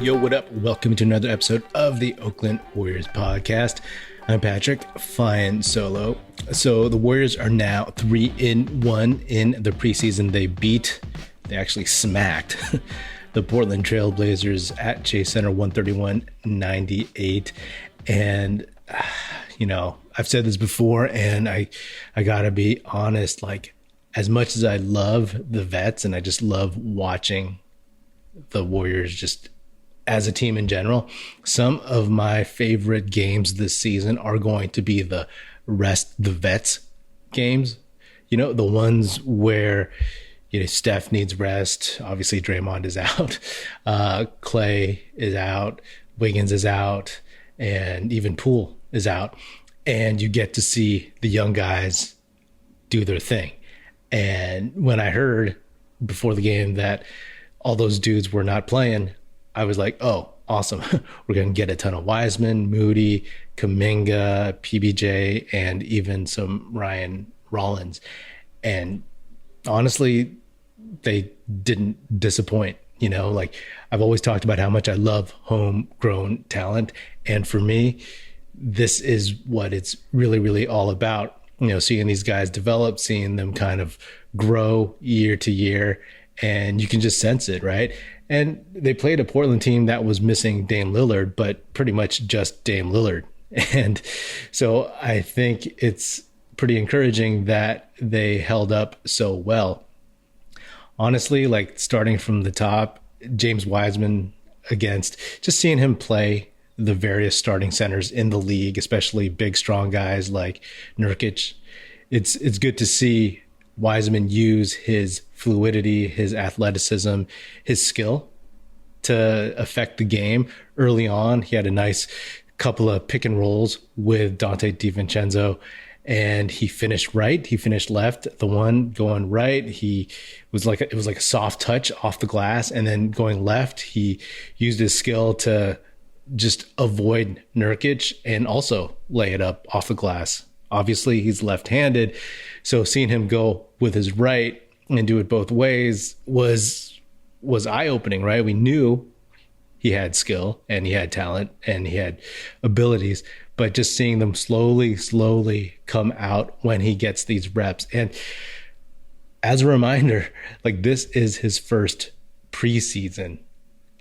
Yo, what up? Welcome to another episode of the Oakland Warriors podcast. I'm Patrick, flying solo. So the Warriors are now 3-1 in the preseason. They actually smacked the Portland Trailblazers at Chase Center 131-98. And, I've said this before, and I gotta be honest, like, as much as I love the vets and I just love watching the Warriors just as a team in general, some of my favorite games this season are going to be the vets games. The ones where, Steph needs rest. Obviously, Draymond is out. Clay is out. Wiggins is out. And even Poole is out. And you get to see the young guys do their thing. And when I heard before the game that all those dudes were not playing, I was like, oh, awesome. We're going to get a ton of Wiseman, Moody, Kuminga, PBJ, and even some Rollins. And honestly, they didn't disappoint. I've always talked about how much I love homegrown talent. And for me, this is what it's really, really all about. Seeing these guys develop, seeing them kind of grow year to year, and you can just sense it, right? And they played a Portland team that was missing Dame Lillard, but pretty much just Dame Lillard. And so I think it's pretty encouraging that they held up so well. Honestly, like starting from the top, James Wiseman against just seeing him play the various starting centers in the league, especially big, strong guys like Nurkic. It's good to see Wiseman use his fluidity, his athleticism, his skill to affect the game. Early on, he had a nice couple of pick and rolls with Donte Divincenzo, and he finished right. He finished left. The one going right, it was like a soft touch off the glass, and then going left, he used his skill to just avoid Nurkic and also lay it up off the glass. Obviously, he's left-handed, so seeing him go with his right and do it both ways was eye-opening, right? We knew he had skill and he had talent and he had abilities, but just seeing them slowly come out when he gets these reps. And as a reminder, like, this is his first preseason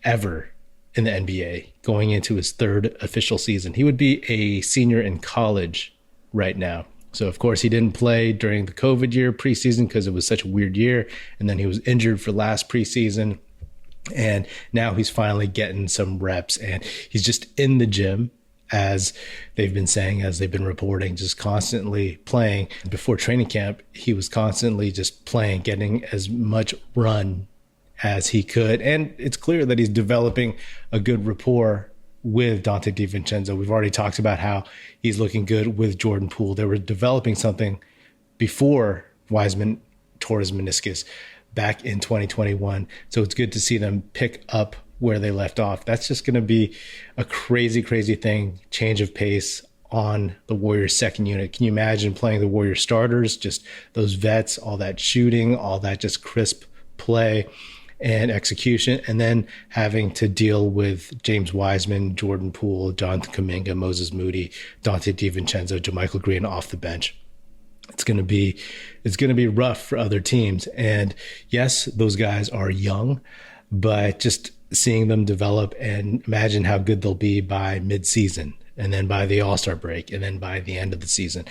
ever in the NBA, going into his third official season. He would be a senior in college right now. So, of course, he didn't play during the COVID year preseason because it was such a weird year. And then he was injured for last preseason. And now he's finally getting some reps. And he's just in the gym, as they've been saying, as they've been reporting, just constantly playing. Before training camp, he was constantly just playing, getting as much run as he could. And it's clear that he's developing a good rapport with Donte Divincenzo. We've already talked about how he's looking good with Jordan Poole. They were developing something before Wiseman tore his meniscus back in 2021. So it's good to see them pick up where they left off. That's just going to be a crazy, crazy thing. Change of pace on the Warriors second unit. Can you imagine playing the Warriors starters, just those vets, all that shooting, all that just crisp play and execution, and then having to deal with James Wiseman, Jordan Poole, Jonathan Kuminga, Moses Moody, Donte Divincenzo, JaMychal Green off the bench. It's going to be rough for other teams. And yes, those guys are young, but just seeing them develop, and imagine how good they'll be by mid-season, and then by the All-Star break, and then by the end of the season.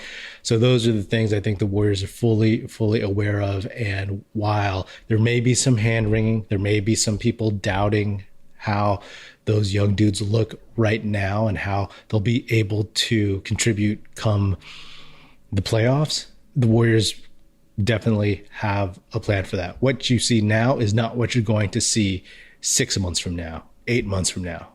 So those are the things I think the Warriors are fully aware of. And while there may be some hand-wringing, there may be some people doubting how those young dudes look right now and how they'll be able to contribute come the playoffs, the Warriors definitely have a plan for that. What you see now is not what you're going to see 6 months from now, 8 months from now,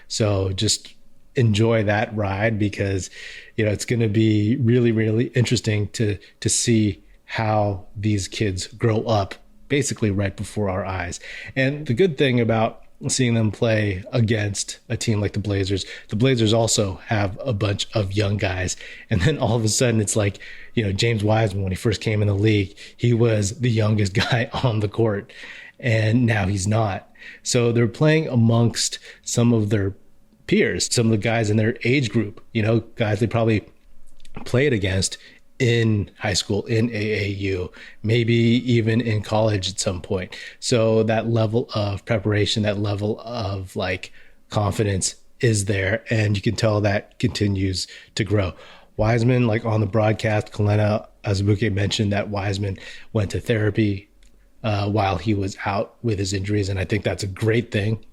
So just enjoy that ride, because, it's going to be really, really interesting to see how these kids grow up basically right before our eyes. And the good thing about seeing them play against a team like the Blazers also have a bunch of young guys. And then all of a sudden it's like, James Wiseman, when he first came in the league, he was the youngest guy on the court. and now he's not. So they're playing amongst some of their peers, some of the guys in their age group, guys they probably played against in high school, in AAU, maybe even in college at some point. So that level of preparation, that level of confidence is there, and you can tell that continues to grow. Wiseman, on the broadcast, Kalena Azubuike mentioned that Wiseman went to therapy while he was out with his injuries. And I think that's a great thing,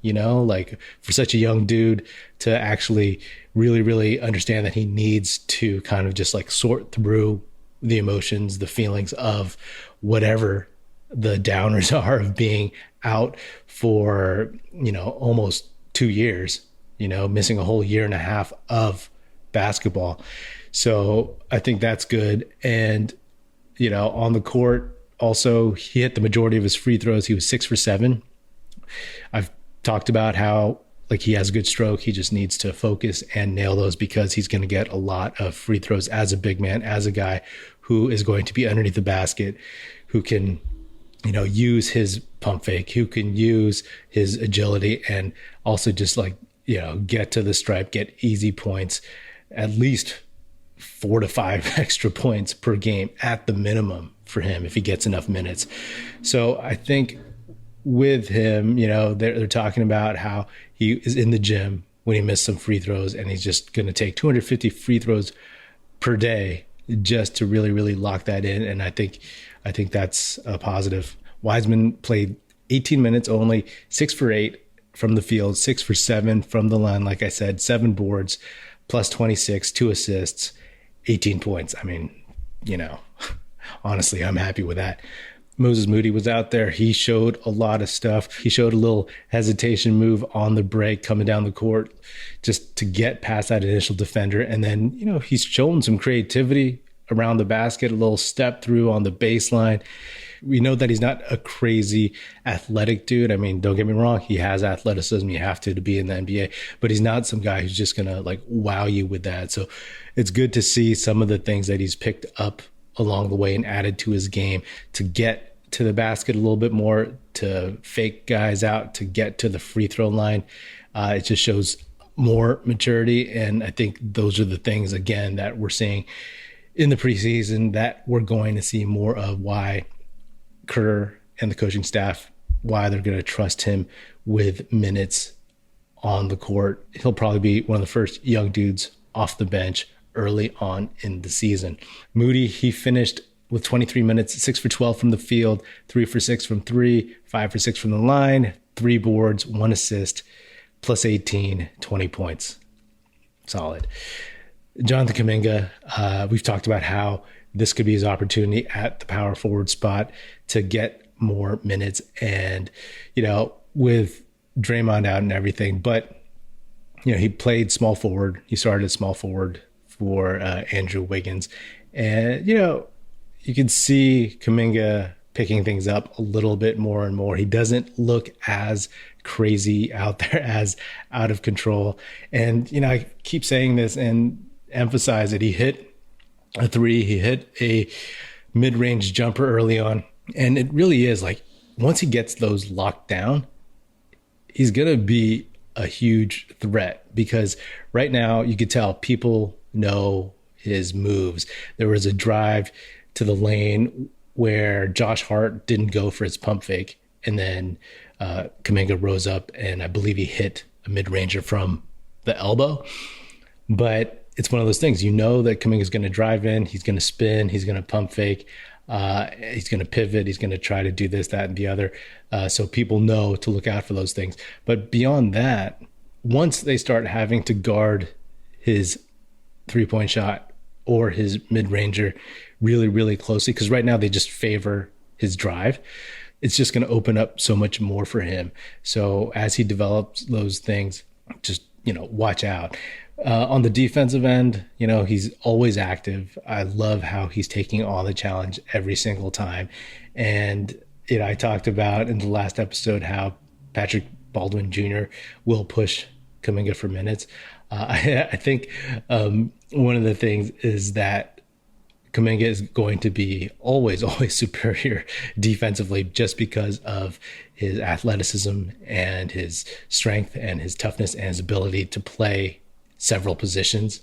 for such a young dude to actually really, really understand that he needs to kind of just sort through the emotions, the feelings of whatever the downers are of being out for, almost 2 years, missing a whole year and a half of basketball. So I think that's good. And, on the court, also, he hit the majority of his free throws. He was 6 for 7. I've talked about how he has a good stroke. He just needs to focus and nail those because he's going to get a lot of free throws as a big man, as a guy who is going to be underneath the basket, who can, use his pump fake, who can use his agility and also just get to the stripe, get easy points, at least 4 to 5 extra points per game at the minimum for him if he gets enough minutes. So I think with him, they're talking about how he is in the gym when he missed some free throws, and he's just going to take 250 free throws per day just to really, really lock that in. And I think that's a positive. Wiseman played 18 minutes only, 6 for 8 from the field, 6 for 7 from the line. Like I said, 7 boards, plus 26, 2 assists, 18 points. I mean, honestly, I'm happy with that. Moses Moody was out there. He showed a lot of stuff. He showed a little hesitation move on the break coming down the court just to get past that initial defender. And then, he's shown some creativity around the basket, a little step through on the baseline. We know that he's not a crazy athletic dude. I mean, don't get me wrong. He has athleticism. You have to be in the NBA, but he's not some guy who's just going to wow you with that. So it's good to see some of the things that he's picked up along the way and added to his game to get to the basket a little bit more, to fake guys out, to get to the free throw line. It just shows more maturity. And I think those are the things, again, that we're seeing in the preseason that we're going to see more of, why Kerr and the coaching staff, why they're going to trust him with minutes on the court. He'll probably be one of the first young dudes off the bench early on in the season. Moody, he finished with 23 minutes, 6 for 12 from the field, 3 for 6 from 3, 5 for 6 from the line, 3 boards, 1 assist, plus 18, 20 points. Solid. Jonathan Kuminga, we've talked about how this could be his opportunity at the power forward spot to get more minutes and, with Draymond out and everything, but, he played small forward. He started at small forward for Andrew Wiggins. And, you can see Kuminga picking things up a little bit more and more. He doesn't look as crazy out there, as out of control. And, I keep saying this and emphasize it. He hit a 3. He hit a mid-range jumper early on. And it really is once he gets those locked down, he's going to be a huge threat, because right now you could tell people know his moves. There was a drive to the lane where Josh Hart didn't go for his pump fake, and then Kuminga rose up and I believe he hit a mid-ranger from the elbow. But it's one of those things, that Kuminga's going to drive in, he's going to spin, he's going to pump fake, he's going to pivot, he's going to try to do this, that, and the other. So people know to look out for those things. But beyond that, once they start having to guard his three-point shot or his mid-ranger really, really closely, because right now they just favor his drive, it's just going to open up so much more for him. So as he develops those things, just, watch out. On the defensive end, he's always active. I love how he's taking on the challenge every single time. And, I talked about in the last episode how Patrick Baldwin Jr. will push Kuminga for minutes. I think one of the things is that Kuminga is going to be always superior defensively just because of his athleticism and his strength and his toughness and his ability to play several positions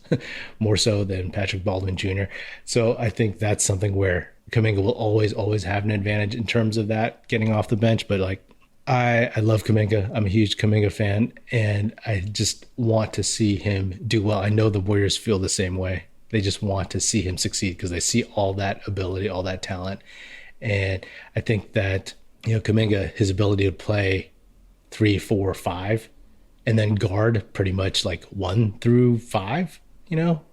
more so than Patrick Baldwin Jr. So I think that's something where Kuminga will always have an advantage in terms of that, getting off the bench. But like, I love Kuminga. I'm a huge Kuminga fan, and I just want to see him do well. I know the Warriors feel the same way. They just want to see him succeed because they see all that ability, all that talent. And I think that, Kuminga, his ability to play 3, 4, 5, and then guard pretty much like 1 through 5,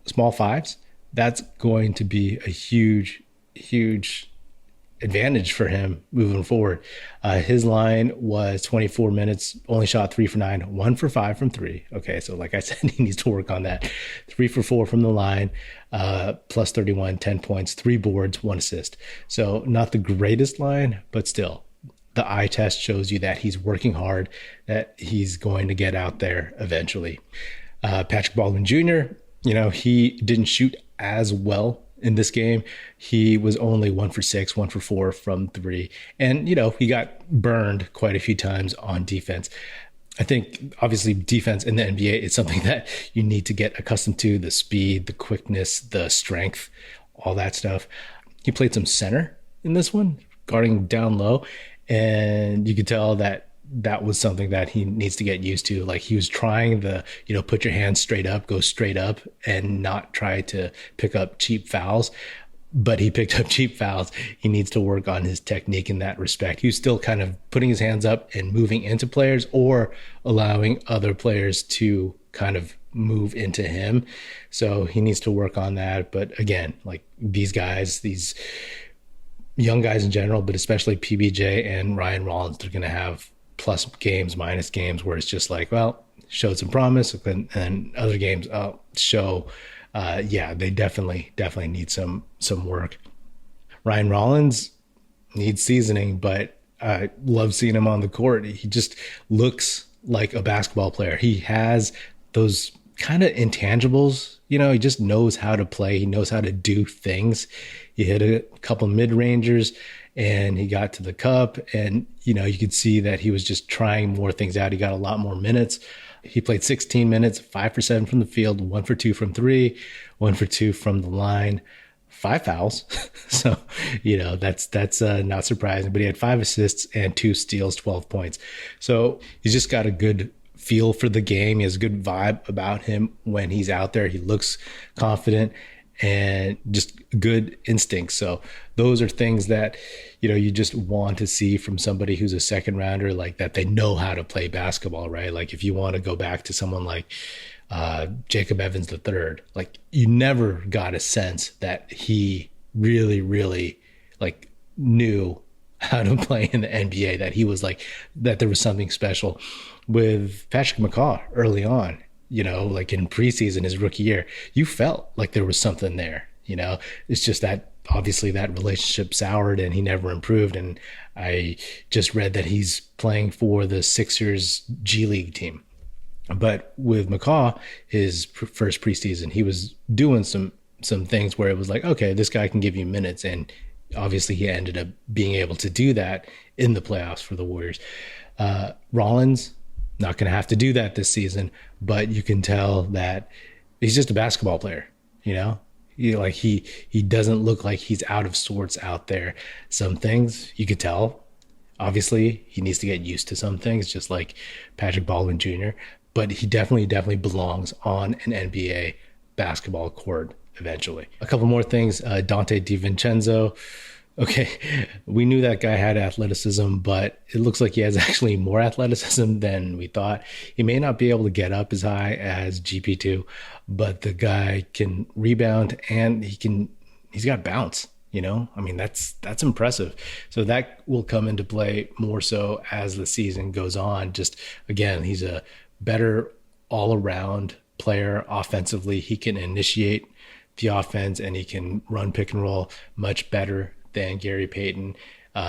small fives, that's going to be a huge advantage for him moving forward. His line was 24 minutes, only shot 3 for 9, 1 for 5 from 3. Okay, so like I said, he needs to work on that. 3 for 4 from the line, plus 31, 10 points, 3 boards, 1 assist. So not the greatest line, but still, the eye test shows you that he's working hard, that he's going to get out there eventually. Patrick Baldwin Jr., he didn't shoot as well in this game. He was only 1 for 6, 1 for 4 from 3. And, he got burned quite a few times on defense. I think obviously defense in the NBA is something that you need to get accustomed to, the speed, the quickness, the strength, all that stuff. He played some center in this one, guarding down low. And you could tell that was something that he needs to get used to. Like, he was trying put your hands straight up, go straight up, and not try to pick up cheap fouls. But he picked up cheap fouls. He needs to work on his technique in that respect. He was still kind of putting his hands up and moving into players, or allowing other players to kind of move into him. So he needs to work on that. But again, like, these guys, these young guys in general, but especially PBJ and Ryan Rollins, they're going to have plus games, minus games, where it's just like, well, showed some promise, and other games show, they definitely need some work. Ryan Rollins needs seasoning, but I love seeing him on the court. He just looks like a basketball player. He has those kind of intangibles, he just knows how to play. He knows how to do things. He hit a couple mid-rangers, and he got to the cup, and, you could see that he was just trying more things out. He got a lot more minutes. He played 16 minutes, 5 for 7 from the field, 1 for 2 from 3, 1 for 2 from the line, 5 fouls. So, that's not surprising, but he had 5 assists and 2 steals, 12 points. So he's just got a good feel for the game. He has a good vibe about him when he's out there. He looks confident and just good instincts. So those are things that, you just want to see from somebody who's a second rounder, like that they know how to play basketball, right? Like, if you want to go back to someone like Jacob Evans III, like, you never got a sense that he really like knew how to play in the NBA, that he was like, that there was something special. With Patrick McCaw early on, like in preseason, his rookie year, you felt like there was something there. It's just that obviously that relationship soured and he never improved. And I just read that he's playing for the Sixers G League team. But with McCaw, his first preseason, he was doing some things where it was like, okay, this guy can give you minutes. And obviously he ended up being able to do that in the playoffs for the Warriors. Rollins, not going to have to do that this season, but you can tell that he's just a basketball player, he doesn't look like he's out of sorts out there. Some things you could tell, obviously he needs to get used to some things, just like Patrick Baldwin Jr., but he definitely belongs on an NBA basketball court eventually. A couple more things. Donte Divincenzo. Okay, we knew that guy had athleticism, but it looks like he has actually more athleticism than we thought. He may not be able to get up as high as GP2, but the guy can rebound and he's got bounce, that's impressive. So that will come into play more so as the season goes on. Just, again, he's a better all-around player offensively. He can initiate the offense and he can run pick and roll much better than Gary Payton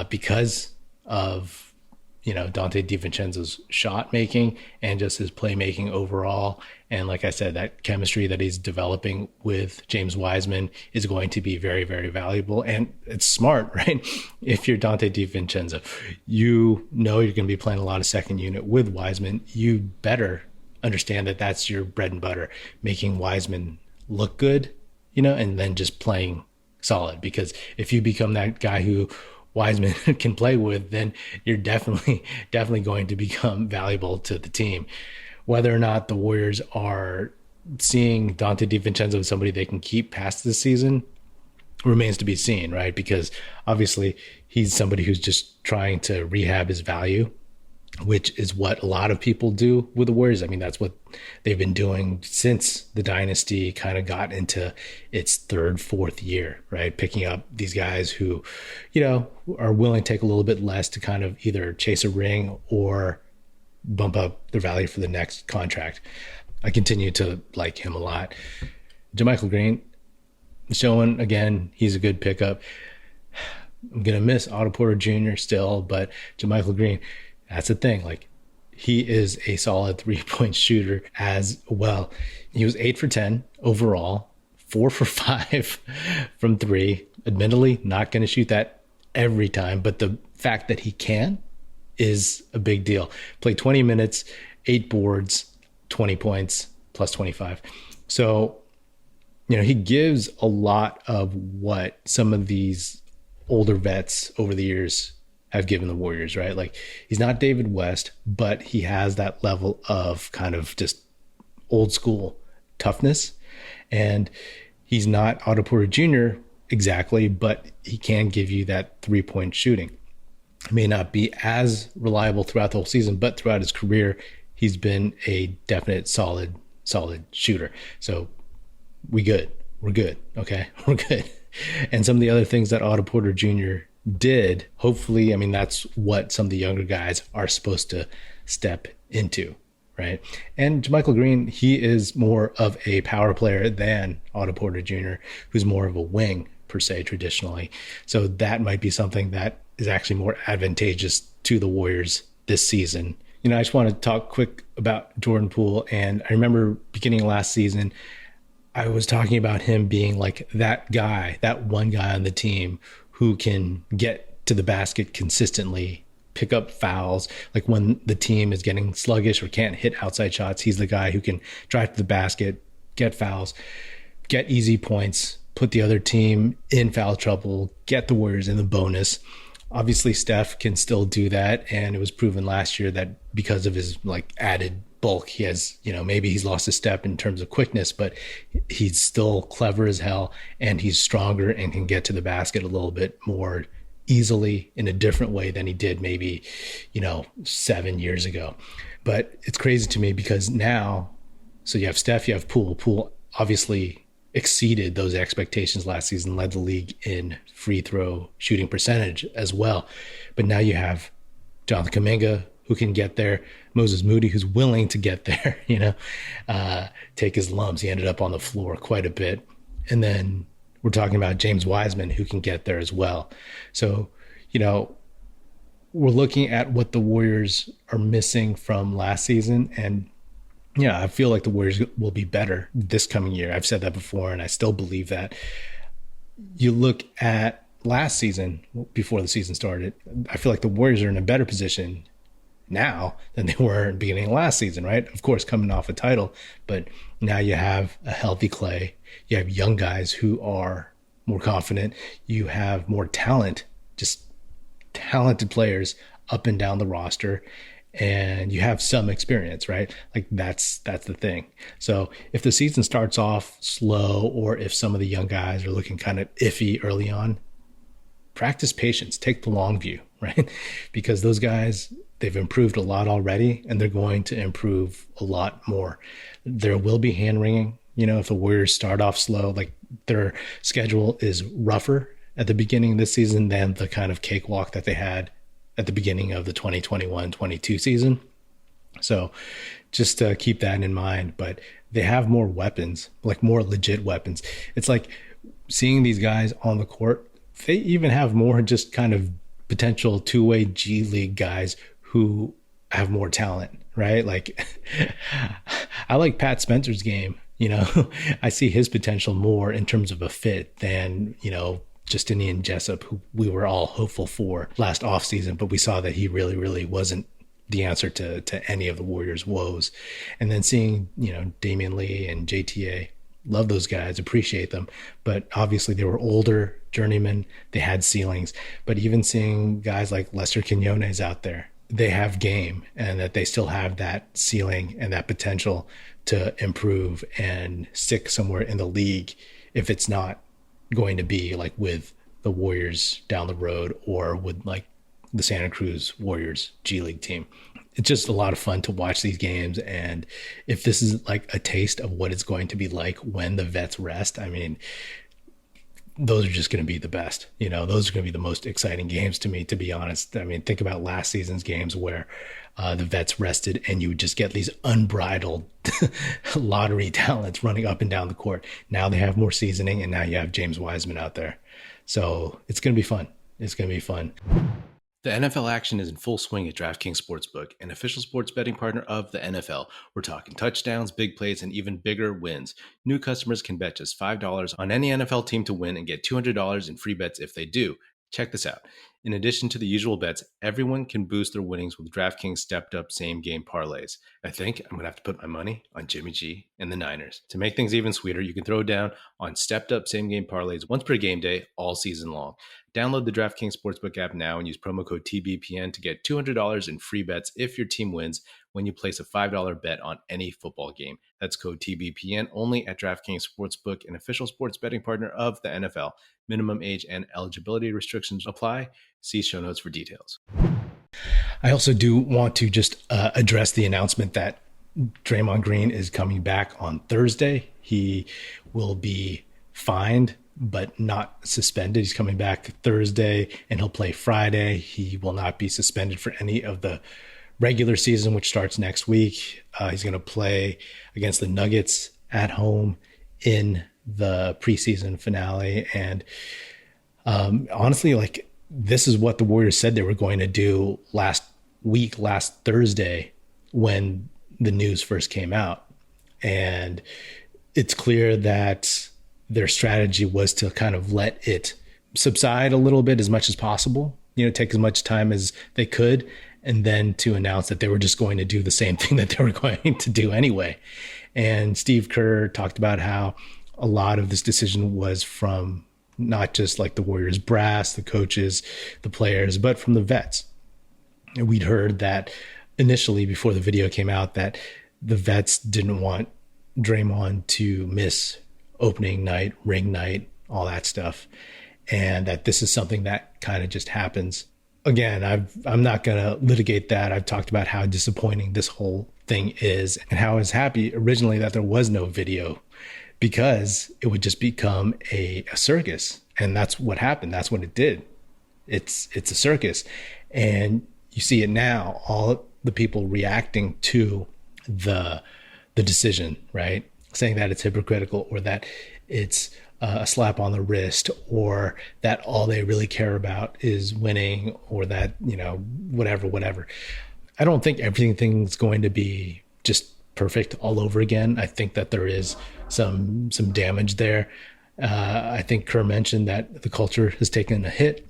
because of Donte Divincenzo's shot making and just his playmaking overall. And like I said, that chemistry that he's developing with James Wiseman is going to be very, very valuable. And it's smart, right? If you're Donte Divincenzo, you're going to be playing a lot of second unit with Wiseman. You better understand that that's your bread and butter, making Wiseman look good, and then just playing solid. Because if you become that guy who Wiseman can play with, then you're definitely going to become valuable to the team. Whether or not the Warriors are seeing Donte Divincenzo as somebody they can keep past this season remains to be seen, right? Because obviously he's somebody who's just trying to rehab his value, which is what a lot of people do with the Warriors. I mean, that's what they've been doing since the dynasty kind of got into its third, fourth year, right? Picking up these guys who, are willing to take a little bit less to kind of either chase a ring or bump up their value for the next contract. I continue to like him a lot. JaMychal Green, showing again, he's a good pickup. I'm going to miss Otto Porter Jr. still, but JaMychal Green, that's the thing. Like, he is a solid 3-point shooter as well. He was 8 for 10 overall, 4 for 5 from 3. Admittedly, not going to shoot that every time, but the fact that he can is a big deal. Played 20 minutes, 8 boards, 20 points, plus 25. So, he gives a lot of what some of these older vets over the years have given the Warriors, right? Like, he's not David West, but he has that level of kind of just old school toughness. And he's not Otto Porter Jr. exactly, but he can give you that 3-point shooting. He may not be as reliable throughout the whole season, but throughout his career, he's been a definite solid shooter. So we're good. Okay. We're good. And some of the other things that Otto Porter Jr. did, hopefully, I mean, that's what some of the younger guys are supposed to step into, right? And JaMychal Green, he is more of a power player than Otto Porter Jr., who's more of a wing per se traditionally. So that might be something that is actually more advantageous to the Warriors this season. I just want to talk quick about Jordan Poole. And I remember beginning of last season, I was talking about him being like that guy, that one guy on the team who can get to the basket consistently, pick up fouls. Like when the team is getting sluggish or can't hit outside shots, he's the guy who can drive to the basket, get fouls, get easy points, put the other team in foul trouble, get the Warriors in the bonus. Obviously, Steph can still do that, and it was proven last year that because of his added bulk, he has, maybe he's lost a step in terms of quickness, but he's still clever as hell, and he's stronger and can get to the basket a little bit more easily in a different way than he did maybe, 7 years ago. But it's crazy to me because now, so you have Steph, you have Poole. Poole obviously exceeded those expectations last season, led the league in free throw shooting percentage as well. But now you have Jonathan Kuminga, who can get there, Moses Moody, who's willing to get there, take his lumps. He ended up on the floor quite a bit. And then we're talking about James Wiseman, who can get there as well. So, we're looking at what the Warriors are missing from last season. And yeah, I feel like the Warriors will be better this coming year. I've said that before, and I still believe that. You look at last season, before the season started, I feel like the Warriors are in a better position now than they were in the beginning of last season, right? Of course, coming off a title, but now you have a healthy Clay. You have young guys who are more confident. You have more talent, just talented players up and down the roster. And you have some experience, right? Like that's the thing. So if the season starts off slow, or if some of the young guys are looking kind of iffy early on, practice patience, take the long view, right? Because those guys, they've improved a lot already, and they're going to improve a lot more. There will be hand wringing, if the Warriors start off slow, like their schedule is rougher at the beginning of this season than the kind of cakewalk that they had at the beginning of the 2021-22 season. So just keep that in mind. But they have more weapons, like more legit weapons. It's like seeing these guys on the court, they even have more just kind of potential two-way G League guys who have more talent, right? Like I like Pat Spencer's game. I see his potential more in terms of a fit than, Justinian Jessup, who we were all hopeful for last offseason, but we saw that he really, really wasn't the answer to any of the Warriors' woes. And then seeing, Damian Lee and JTA, love those guys, appreciate them. But obviously they were older journeymen. They had ceilings. But even seeing guys like Lester Quinones out there, they have game, and that they still have that ceiling and that potential to improve and stick somewhere in the league if it's not going to be like with the Warriors down the road or with like the Santa Cruz Warriors G League team. It's just a lot of fun to watch these games. And if this is like a taste of what it's going to be like when the vets rest, I mean, those are just going to be the best. Those are going to be the most exciting games to me, to be honest. I mean, think about last season's games where the vets rested and you would just get these unbridled lottery talents running up and down the court. Now they have more seasoning, and now you have James Wiseman out there. So it's going to be fun. It's going to be fun. The NFL action is in full swing at DraftKings Sportsbook, an official sports betting partner of the NFL. We're talking touchdowns, big plays, and even bigger wins. New customers can bet just $5 on any NFL team to win and get $200 in free bets if they do. Check this out. In addition to the usual bets, everyone can boost their winnings with DraftKings stepped-up same-game parlays. I think I'm going to have to put my money on Jimmy G and the Niners. To make things even sweeter, you can throw down on stepped-up same-game parlays once per game day all season long. Download the DraftKings Sportsbook app now and use promo code TBPN to get $200 in free bets if your team wins when you place a $5 bet on any football game. That's code TBPN only at DraftKings Sportsbook, an official sports betting partner of the NFL. Minimum age and eligibility restrictions apply. See show notes for details. I also do want to just address the announcement that Draymond Green is coming back on Thursday. He will be fined, but not suspended. He's coming back Thursday and he'll play Friday. He will not be suspended for any of the regular season, which starts next week. He's going to play against the Nuggets at home in the preseason finale. And honestly, like, this is what the Warriors said they were going to do last Thursday, when the news first came out. And it's clear that their strategy was to kind of let it subside a little bit as much as possible, take as much time as they could, and then to announce that they were just going to do the same thing that they were going to do anyway. And Steve Kerr talked about how a lot of this decision was from not just like the Warriors brass, the coaches, the players, but from the vets. And we'd heard that initially, before the video came out, that the vets didn't want Draymond to miss opening night, ring night, all that stuff. And that this is something that kind of just happens. Again, I'm not going to litigate that. I've talked about how disappointing this whole thing is and how I was happy originally that there was no video, because it would just become a circus. And that's what happened. That's what it did. It's a circus. And you see it now, all the people reacting to the decision, right? Saying that it's hypocritical, or that it's a slap on the wrist, or that all they really care about is winning, or that, whatever. I don't think everything's going to be just perfect all over again. I think that there is some damage there. I think Kerr mentioned that the culture has taken a hit.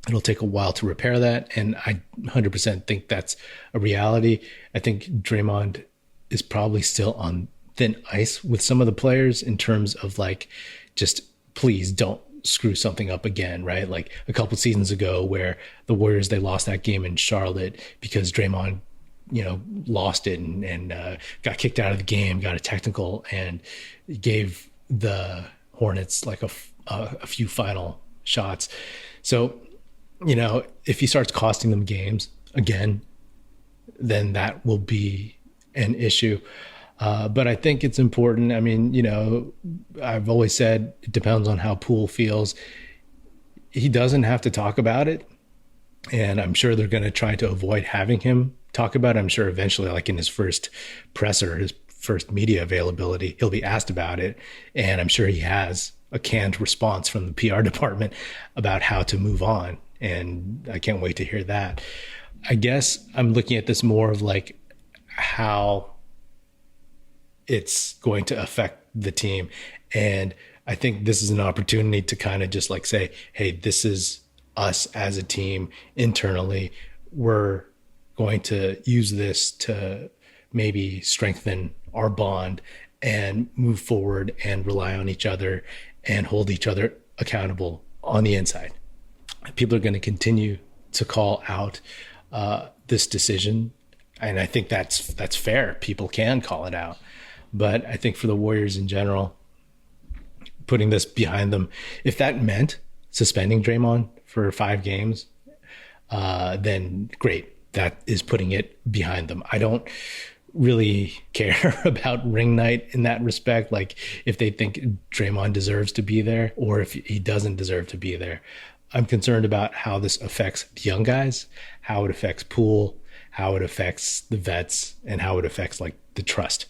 It'll take a while to repair that. And I 100% think that's a reality. I think Draymond is probably still on thin ice with some of the players in terms of like, just please don't screw something up again, right? Like a couple seasons ago where the Warriors, they lost that game in Charlotte because Draymond, lost it and got kicked out of the game, got a technical, and gave the Hornets like a few final shots. So, if he starts costing them games again, then that will be an issue. But I think it's important. I mean, I've always said it depends on how Poole feels. He doesn't have to talk about it. And I'm sure they're going to try to avoid having him talk about it. I'm sure eventually, like in his first presser, his first media availability, he'll be asked about it. And I'm sure he has a canned response from the PR department about how to move on. And I can't wait to hear that. I guess I'm looking at this more of like how it's going to affect the team. And I think this is an opportunity to kind of just like say, hey, this is us as a team internally. We're going to use this to maybe strengthen our bond and move forward and rely on each other and hold each other accountable on the inside. People are going to continue to call out this decision. And I think that's fair. People can call it out. But I think for the Warriors in general, putting this behind them, if that meant suspending Draymond for 5 games, then great. That is putting it behind them. I don't really care about ring night in that respect. Like if they think Draymond deserves to be there or if he doesn't deserve to be there. I'm concerned about how this affects the young guys, how it affects Poole, how it affects the vets, and how it affects like the trust.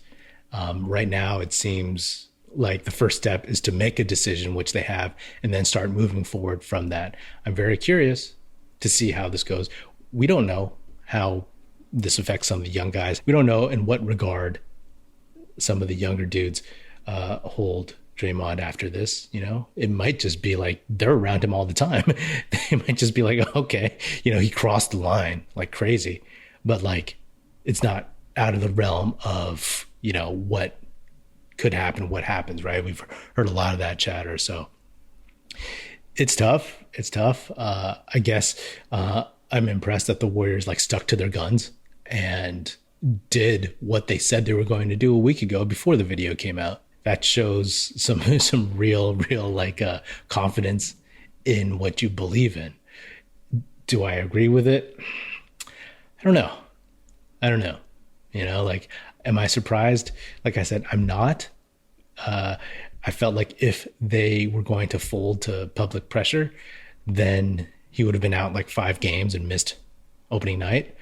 Right now, it seems like the first step is to make a decision, which they have, and then start moving forward from that. I'm very curious to see how this goes. We don't know how this affects some of the young guys. We don't know in what regard some of the younger dudes hold Draymond after this. You know, it might just be like they're around him all the time. They might just be like, okay, you know, he crossed the line like crazy, but like it's not out of the realm of, you know, what could happen, what happens, right? We've heard a lot of that chatter. So it's tough. It's tough. I guess I'm impressed that the Warriors like stuck to their guns and did what they said they were going to do a week ago before the video came out. That shows some real like confidence in what you believe in. Do I agree with it? I don't know. You know, like, am I surprised? Like I said, I'm not. I felt like if they were going to fold to public pressure, then he would have been out like 5 games and missed opening night.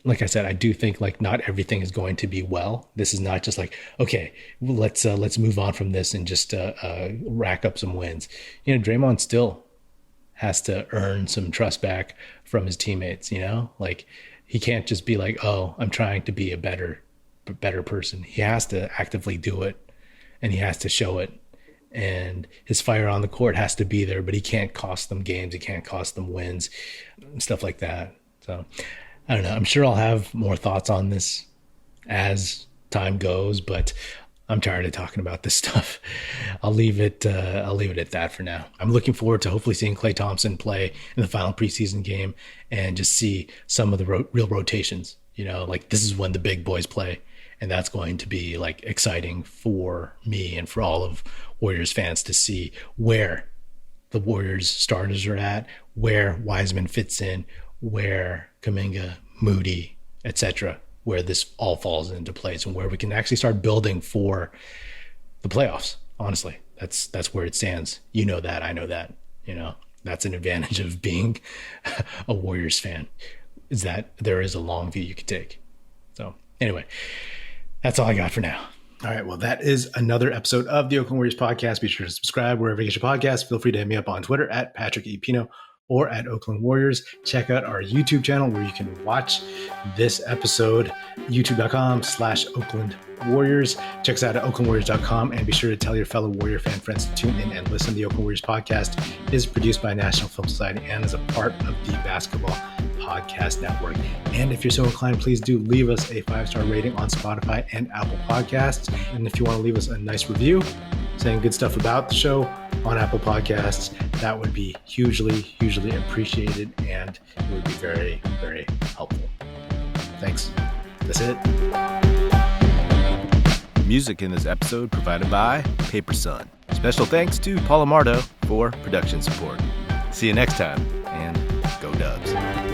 Like I said, I do think like not everything is going to be well. This is not just like, okay, let's move on from this and just rack up some wins. You know, Draymond still has to earn some trust back from his teammates, you know, like he can't just be like, oh, I'm trying to be a better person. He has to actively do it and he has to show it. And his fire on the court has to be there, but he can't cost them games. He can't cost them wins, stuff like that. So I don't know. I'm sure I'll have more thoughts on this as time goes, but I'm tired of talking about this stuff. I'll leave it at that for now. I'm looking forward to hopefully seeing Klay Thompson play in the final preseason game and just see some of the real rotations. You know, like this is when the big boys play, and that's going to be like exciting for me and for all of Warriors fans to see where the Warriors starters are at, where Wiseman fits in, where Kuminga, Moody, etc., where this all falls into place and where we can actually start building for the playoffs. Honestly, that's where it stands. You know that, I know that, you know, that's an advantage of being a Warriors fan, is that there is a long view you could take. So anyway, that's all I got for now. All right. Well, that is another episode of the Oakland Warriors podcast. Be sure to subscribe wherever you get your podcast. Feel free to hit me up on Twitter at Patrick E. Pino or at Oakland Warriors. Check out our YouTube channel where you can watch this episode, youtube.com/Oakland Warriors. Check us out at oaklandwarriors.com and be sure to tell your fellow Warrior fan friends to tune in and listen. The Oakland Warriors podcast is produced by National Film Society and is a part of the Basketball Podcast Network. And if you're so inclined, please do leave us a 5-star rating on Spotify and Apple Podcasts. And if you want to leave us a nice review saying good stuff about the show on Apple Podcasts, that would be hugely appreciated, and it would be very, very helpful. Thanks. That's it. Music in this episode provided by Paper Sun. Special thanks to Paul Amardo for production support. See you next time, and go Dubs.